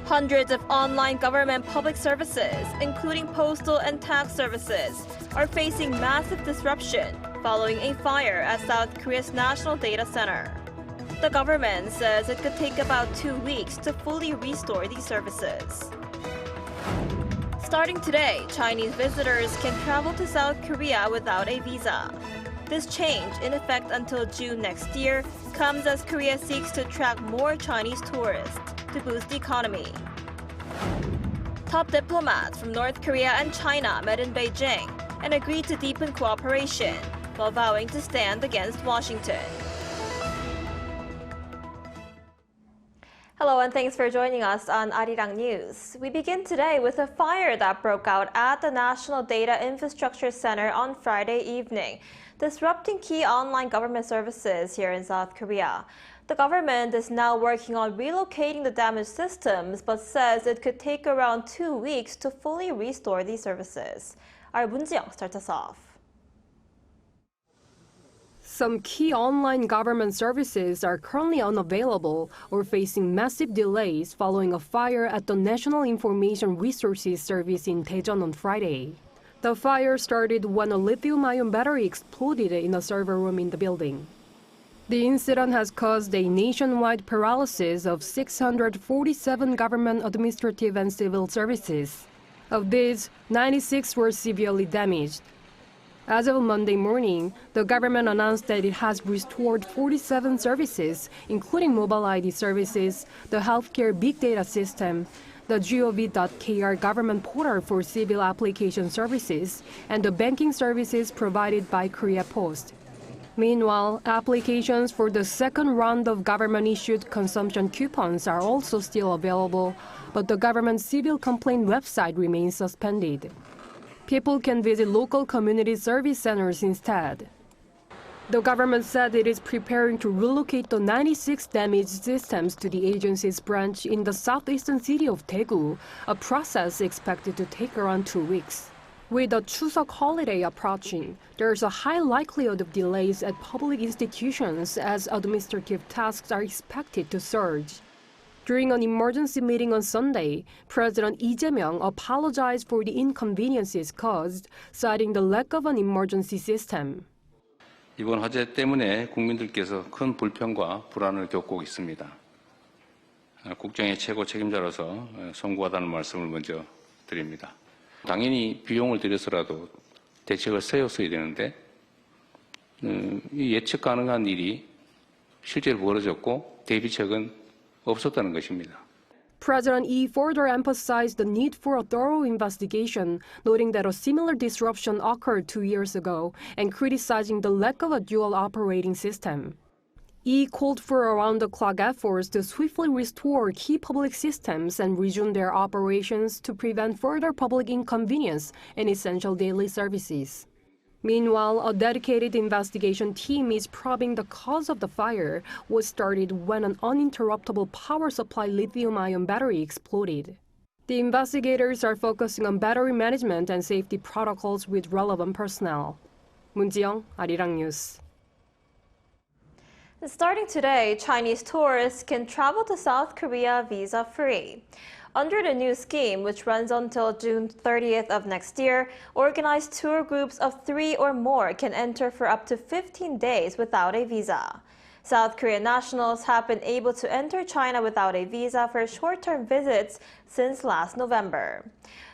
Hundreds of online government public services, including postal and tax services, are facing massive disruption following a fire at South Korea's national data center. The government says it could take about 2 weeks to fully restore these services. Starting today, Chinese visitors can travel to South Korea without a visa. This change, in effect until June next year, comes as Korea seeks to attract more Chinese tourists to boost the economy. Top diplomats from North Korea and China met in Beijing and agreed to deepen cooperation while vowing to stand against Washington. Hello and thanks for joining us on Arirang News. We begin today with a fire that broke out at the National Data Infrastructure Center on Friday evening, disrupting key online government services here in South Korea. The government is now working on relocating the damaged systems, but says it could take around 2 weeks to fully restore these services. Our Moon Ji-young starts us off. Some key online government services are currently unavailable or facing massive delays following a fire at the National Information Resources Service in Daejeon on Friday. The fire started when a lithium-ion battery exploded in a server room in the building. The incident has caused a nationwide paralysis of 647 government administrative and civil services. Of these, 96 were severely damaged. As of Monday morning, the government announced that it has restored 47 services, including mobile ID services, the healthcare big data system, the gov.kr government portal for civil application services, and the banking services provided by Korea Post. Meanwhile, applications for the second round of government-issued consumption coupons are also still available, but the government civil complaint website remains suspended. People can visit local community service centers instead. The government said it is preparing to relocate the 96 damaged systems to the agency's branch in the southeastern city of Daegu, a process expected to take around 2 weeks. With the Chuseok holiday approaching, there is a high likelihood of delays at public institutions as administrative tasks are expected to surge. During an emergency meeting on Sunday, President Lee Jae-myung apologized for the inconveniences caused, citing the lack of an emergency system. 이번 화재 때문에 국민들께서 큰 불편과 불안을 겪고 있습니다. 국정의 최고 책임자로서 송구하다는 말씀을 먼저 드립니다. 당연히 비용을 들여서라도 대책을 세웠어야 되는데 이 예측 가능한 일이 실제로 벌어졌고 대비책은 없었다는 것입니다. President Lee further emphasized the need for a thorough investigation, noting that a similar disruption occurred 2 years ago and criticizing the lack of a dual operating system. Lee called for around-the-clock efforts to swiftly restore key public systems and resume their operations to prevent further public inconvenience in essential daily services. Meanwhile, a dedicated investigation team is probing the cause of the fire, which started when an uninterruptible power supply lithium-ion battery exploded. The investigators are focusing on battery management and safety protocols with relevant personnel. Moon Ji-young, Arirang News. Starting today, Chinese tourists can travel to South Korea visa-free. Under the new scheme, which runs until June 30th of next year, organized tour groups of 3 or more can enter for up to 15 days without a visa. South Korean nationals have been able to enter China without a visa for short-term visits since last November.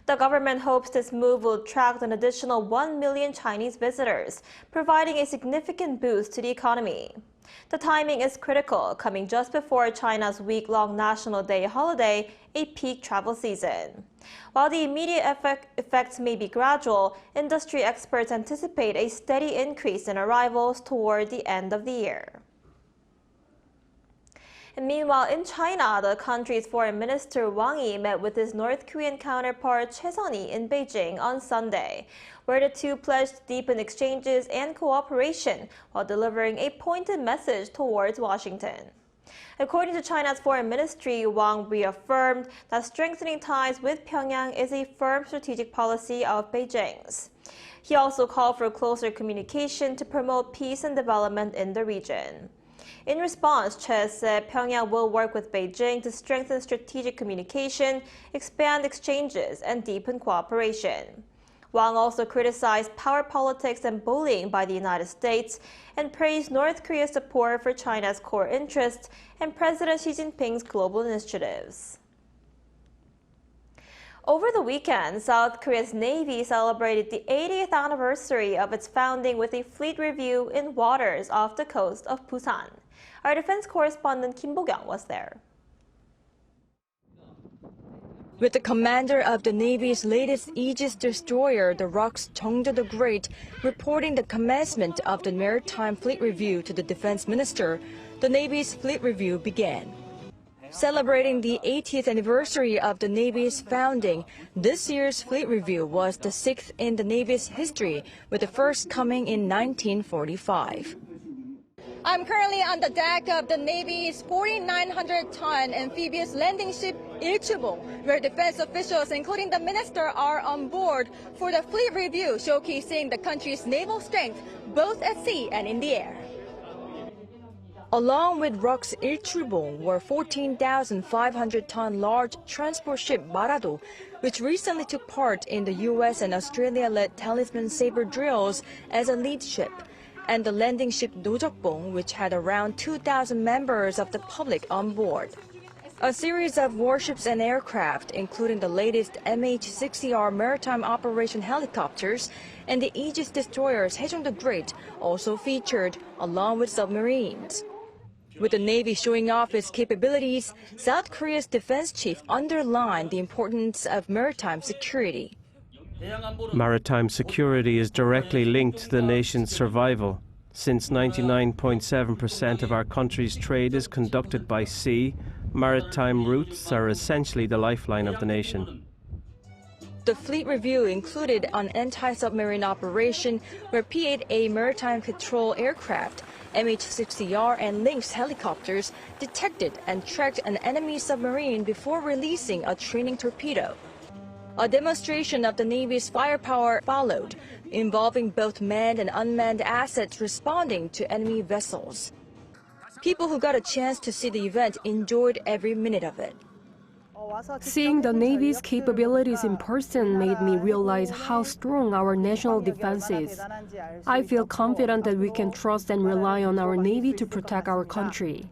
The government hopes this move will attract an additional 1 million Chinese visitors, providing a significant boost to the economy. The timing is critical, coming just before China's week-long National Day holiday, a peak travel season. While the immediate effects may be gradual, industry experts anticipate a steady increase in arrivals toward the end of the year. And meanwhile, in China, the country's foreign minister Wang Yi met with his North Korean counterpart Choi Sun-hee in Beijing on Sunday, where the two pledged to deepen exchanges and cooperation while delivering a pointed message towards Washington. According to China's foreign ministry, Wang reaffirmed that strengthening ties with Pyongyang is a firm strategic policy of Beijing's. He also called for closer communication to promote peace and development in the region. In response, Che said Pyongyang will work with Beijing to strengthen strategic communication, expand exchanges, and deepen cooperation. Wang also criticized power politics and bullying by the United States and praised North Korea's support for China's core interests and President Xi Jinping's global initiatives. Over the weekend, South Korea's Navy celebrated the 80th anniversary of its founding with a fleet review in waters off the coast of Busan. Our defense correspondent Kim Bo-kyung was there. With the commander of the Navy's latest Aegis destroyer, the ROK's Cheongdo the Great, reporting the commencement of the Maritime Fleet Review to the Defense Minister, the Navy's fleet review began. Celebrating the 80th anniversary of the Navy's founding, this year's fleet review was the 6th in the Navy's history, with the first coming in 1945. I'm currently on the deck of the Navy's 4,900-ton amphibious landing ship Ilchubong, where defense officials, including the minister, are on board for the fleet review, showcasing the country's naval strength both at sea and in the air. Along with ROK's Ilchubong were 14,500-ton large transport ship Marado, which recently took part in the U.S. and Australia-led Talisman Sabre drills as a lead ship, and the landing ship Dojokbong, which had around 2,000 members of the public on board. A series of warships and aircraft, including the latest MH-60R maritime operation helicopters and the Aegis destroyers Haejong the Great, also featured, along with submarines. With the Navy showing off its capabilities, South Korea's defense chief underlined the importance of maritime security. Maritime security is directly linked to the nation's survival. Since 99.7% of our country's trade is conducted by sea, maritime routes are essentially the lifeline of the nation. The fleet review included an anti-submarine operation where P-8A maritime patrol aircraft, MH-60R and Lynx helicopters detected and tracked an enemy submarine before releasing a training torpedo. A demonstration of the Navy's firepower followed, involving both manned and unmanned assets responding to enemy vessels. People who got a chance to see the event enjoyed every minute of it. Seeing the Navy's capabilities in person made me realize how strong our national defense is. I feel confident that we can trust and rely on our Navy to protect our country.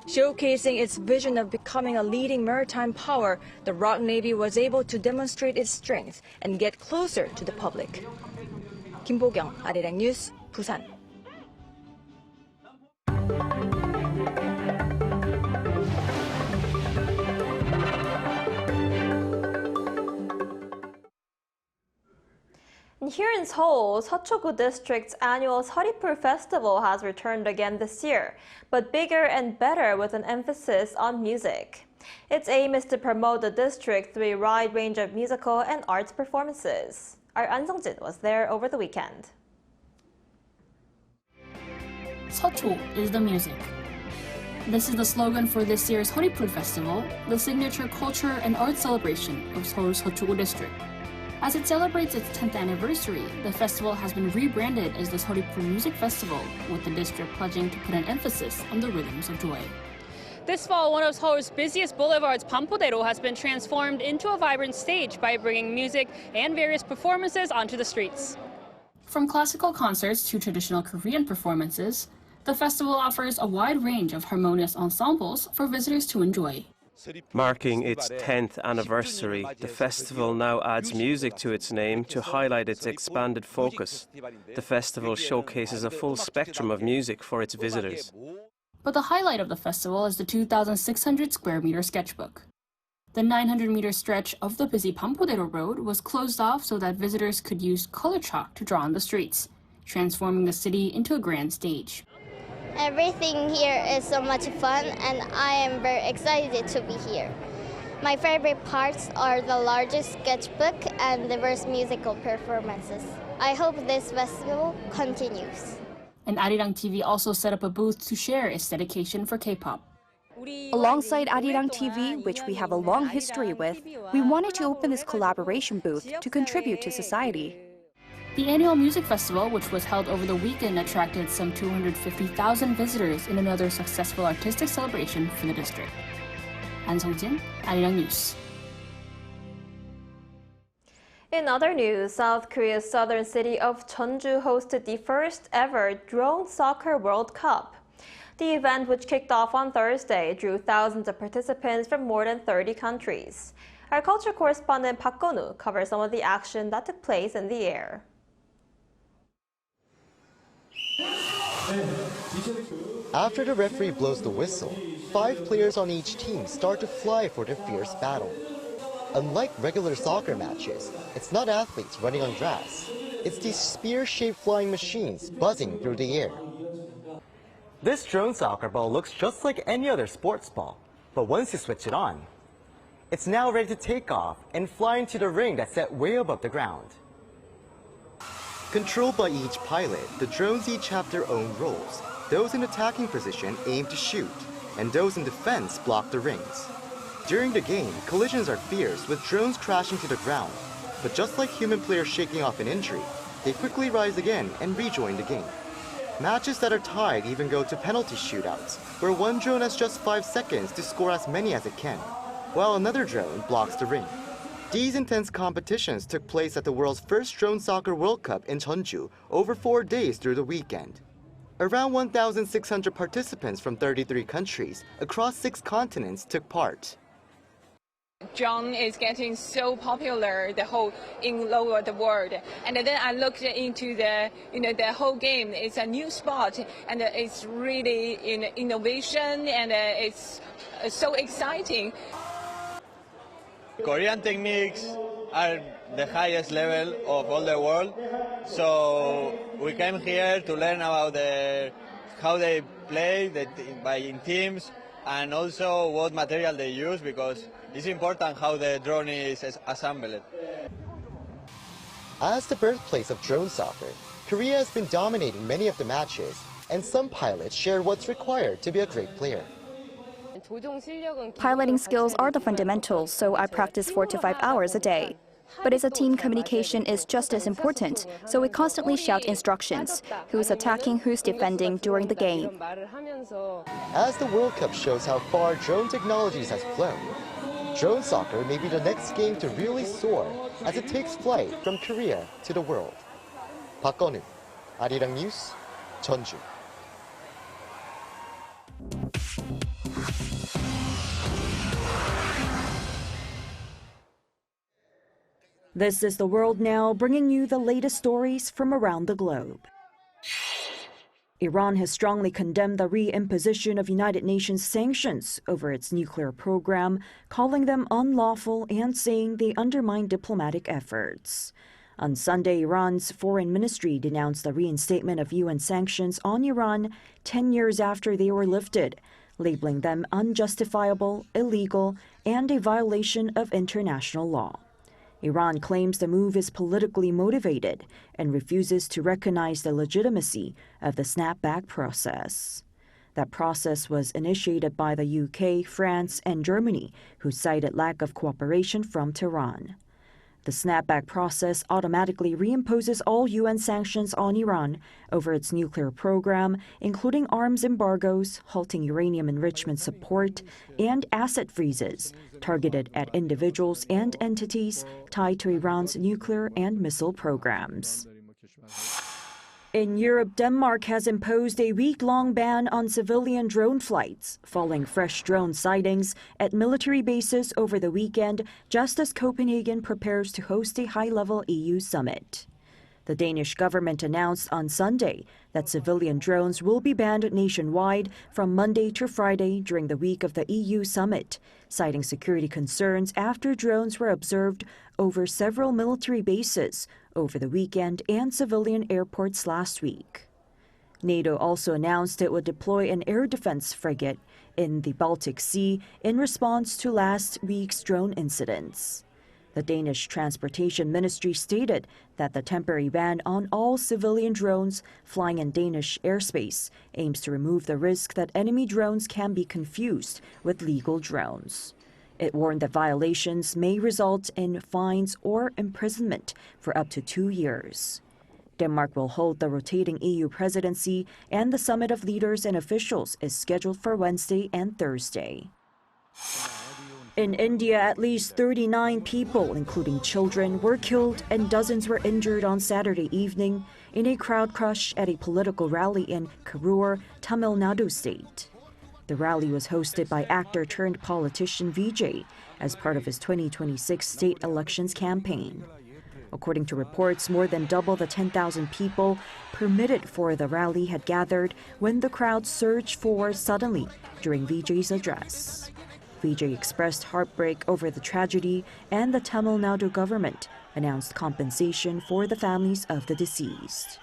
Showcasing its vision of becoming a leading maritime power, the ROK Navy was able to demonstrate its strength and get closer to the public. Kim Bo-kyung, Arirang News, Busan. Here in Seoul, Seocho-gu District's annual Seoripul Festival has returned again this year, but bigger and better with an emphasis on music. Its aim is to promote the district through a wide range of musical and arts performances. Our An Sung-jin was there over the weekend. Seocho is the music. This is the slogan for this year's Seoripul Festival, the signature culture and art celebration of Seoul's Seocho-gu District. As it celebrates its 10th anniversary, the festival has been rebranded as the Seoripul Music Festival, with the district pledging to put an emphasis on the rhythms of joy. This fall, one of Seoul's busiest boulevards, Pampodero, has been transformed into a vibrant stage by bringing music and various performances onto the streets. From classical concerts to traditional Korean performances, the festival offers a wide range of harmonious ensembles for visitors to enjoy. Marking its 10th anniversary, the festival now adds music to its name to highlight its expanded focus. The festival showcases a full spectrum of music for its visitors. But the highlight of the festival is the 2,600 square meter sketchbook. The 900-meter stretch of the busy Pampodero Road was closed off so that visitors could use color chalk to draw on the streets, transforming the city into a grand stage. Everything here is so much fun, and I am very excited to be here. My favorite parts are the largest sketchbook and diverse musical performances. I hope this festival continues. And Arirang TV also set up a booth to share its dedication for K-pop. Alongside Arirang TV, which we have a long history with, we wanted to open this collaboration booth to contribute to society. The annual music festival, which was held over the weekend, attracted some 250,000 visitors in another successful artistic celebration for the district. An Sung-jin, Arirang News. In other news, South Korea's southern city of Jeonju hosted the first ever Dronesoccer World Cup. The event, which kicked off on Thursday, drew thousands of participants from more than 30 countries. Our culture correspondent Park Go-nu covers some of the action that took place in the air. After the referee blows the whistle, 5 players on each team start to fly for their fierce battle. Unlike regular soccer matches, it's not athletes running on grass. It's these spear-shaped flying machines buzzing through the air. This drone soccer ball looks just like any other sports ball, but once you switch it on, it's now ready to take off and fly into the ring that's set way above the ground. Controlled by each pilot, the drones each have their own roles. Those in attacking position aim to shoot, and those in defense block the rings. During the game, collisions are fierce, with drones crashing to the ground. But just like human players shaking off an injury, they quickly rise again and rejoin the game. Matches that are tied even go to penalty shootouts, where one drone has just 5 seconds to score as many as it can, while another drone blocks the ring. These intense competitions took place at the world's first Dronesoccer World Cup in Jeonju over 4 days through the weekend. Around 1,600 participants from 33 countries across 6 continents took part. Drone is getting so popular in over the world, and then I looked into the whole game. It's a new sport, and it's really innovation, and it's so exciting. Korean techniques are the highest level of all the world, so we came here to learn about how they play in teams, and also what material they use, because it's important how the drone is assembled. As the birthplace of drone soccer, Korea has been dominating many of the matches, and some pilots share what's required to be a great player. Piloting skills are the fundamentals, so I practice 4 to 5 hours a day. But as a team, communication is just as important, so we constantly shout instructions, who's attacking, who's defending during the game. As the World Cup shows how far drone technologies has flown, drone soccer may be the next game to really soar as it takes flight from Korea to the world. Park Go-nu, Arirang News, Jeonju. This is The World Now, bringing you the latest stories from around the globe. Iran has strongly condemned the reimposition of United Nations sanctions over its nuclear program, calling them unlawful and saying they undermine diplomatic efforts. On Sunday, Iran's foreign ministry denounced the reinstatement of UN sanctions on Iran 10 years after they were lifted, labeling them unjustifiable, illegal, and a violation of international law. Iran claims the move is politically motivated and refuses to recognize the legitimacy of the snapback process. That process was initiated by the UK, France, and Germany, who cited lack of cooperation from Tehran. The snapback process automatically reimposes all UN sanctions on Iran over its nuclear program, including arms embargoes, halting uranium enrichment support, and asset freezes targeted at individuals and entities tied to Iran's nuclear and missile programs. In Europe, Denmark has imposed a week-long ban on civilian drone flights, following fresh drone sightings at military bases over the weekend, just as Copenhagen prepares to host a high-level EU summit. The Danish government announced on Sunday that civilian drones will be banned nationwide from Monday to Friday during the week of the EU summit, citing security concerns after drones were observed over several military bases over the weekend and civilian airports last week. NATO also announced it would deploy an air defense frigate in the Baltic Sea in response to last week's drone incidents. The Danish Transportation Ministry stated that the temporary ban on all civilian drones flying in Danish airspace aims to remove the risk that enemy drones can be confused with legal drones. It warned that violations may result in fines or imprisonment for up to 2 years. Denmark will hold the rotating EU presidency, and the summit of leaders and officials is scheduled for Wednesday and Thursday. In India, at least 39 people, including children, were killed and dozens were injured on Saturday evening in a crowd crush at a political rally in Karur, Tamil Nadu state. The rally was hosted by actor-turned-politician Vijay as part of his 2026 state elections campaign. According to reports, more than double the 10,000 people permitted for the rally had gathered when the crowd surged forward suddenly during Vijay's address. Vijay expressed heartbreak over the tragedy, and the Tamil Nadu government announced compensation for the families of the deceased.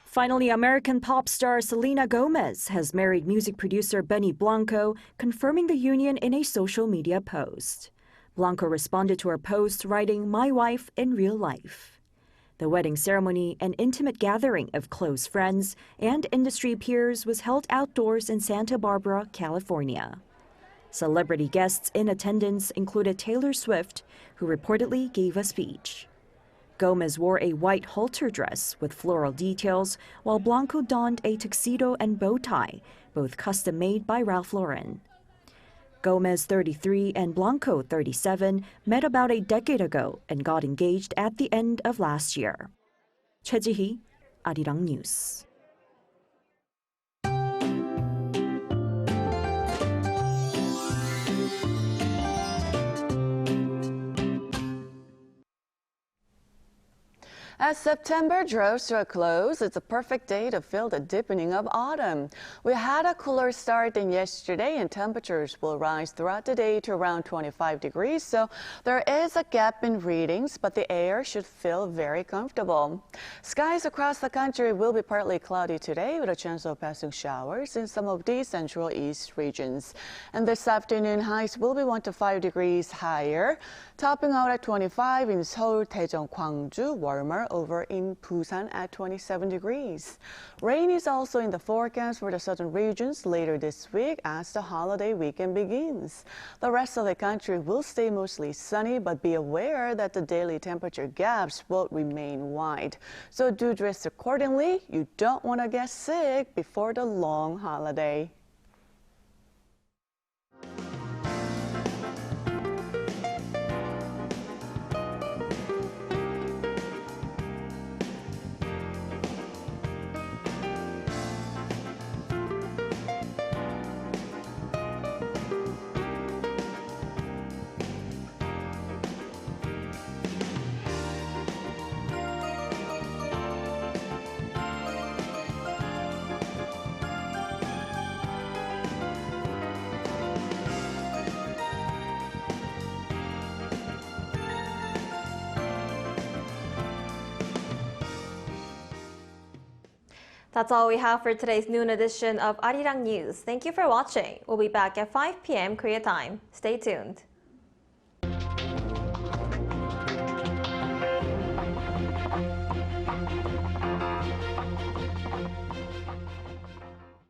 Finally, American pop star Selena Gomez has married music producer Benny Blanco, confirming the union in a social media post. Blanco responded to her post, writing, "My wife in real life." The wedding ceremony, an intimate gathering of close friends and industry peers, was held outdoors in Santa Barbara, California. Celebrity guests in attendance included Taylor Swift, who reportedly gave a speech. Gomez wore a white halter dress with floral details, while Blanco donned a tuxedo and bow tie, both custom-made by Ralph Lauren. Gomez, 33, and Blanco, 37, met about a decade ago and got engaged at the end of last year. Choi Ji-hee, Arirang News. As September draws to a close, it's a perfect day to feel the deepening of autumn. We had a cooler start than yesterday, and temperatures will rise throughout the day to around 25 degrees, so there is a gap in readings, but the air should feel very comfortable. Skies across the country will be partly cloudy today, with a chance of passing showers in some of the central east regions. And this afternoon, highs will be 1 to 5 degrees higher, topping out at 25 in Seoul, Daejeon, Gwangju, warmer over in Busan at 27 degrees. Rain is also in the forecast for the southern regions later this week as the holiday weekend begins. The rest of the country will stay mostly sunny, but be aware that the daily temperature gaps will remain wide. So do dress accordingly. You don't want to get sick before the long holiday. That's all we have for today's noon edition of Arirang News. Thank you for watching. We'll be back at 5 p.m. Korea time. Stay tuned.